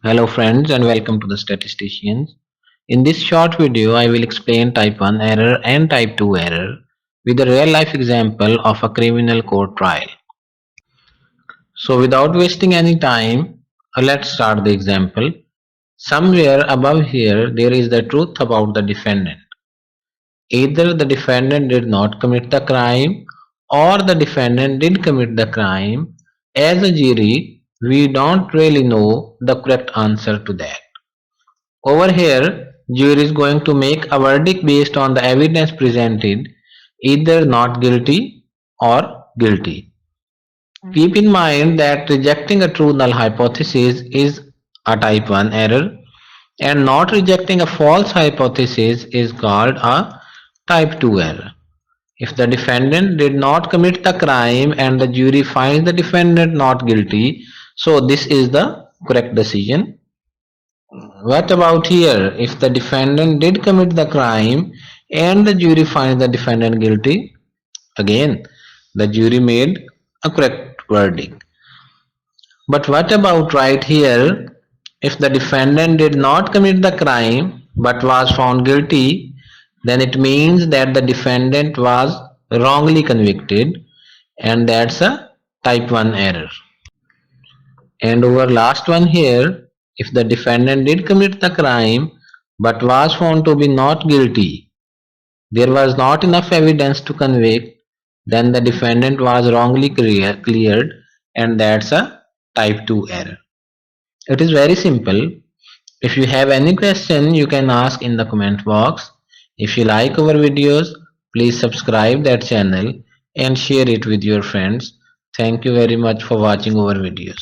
Hello friends and welcome to the Statisticians. In this short video I will explain type 1 error and type 2 error with a real life example of a criminal court trial. So without wasting any time, let's start the example. Somewhere above here there is the truth about the defendant. Either the defendant did not commit the crime or the defendant did commit the crime. As a jury, we don't really know the correct answer to that. Over here, jury is going to make a verdict based on the evidence presented, either not guilty or guilty. Keep in mind that rejecting a true null hypothesis is a type 1 error and not rejecting a false hypothesis is called a type 2 error. If the defendant did not commit the crime and the jury finds the defendant not guilty, so this is the correct decision. What about here? If the defendant did commit the crime and the jury finds the defendant guilty, again the jury made a correct verdict. But what about right here? If the defendant did not commit the crime but was found guilty, then it means that the defendant was wrongly convicted, and that's a type 1 error. And over last one here, if the defendant did commit the crime but was found to be not guilty, there was not enough evidence to convict, then the defendant was wrongly cleared, and that's a type 2 error. It is very simple. If you have any question, you can ask in the comment box. If you like our videos, please subscribe that channel and share it with your friends. Thank you very much for watching our videos.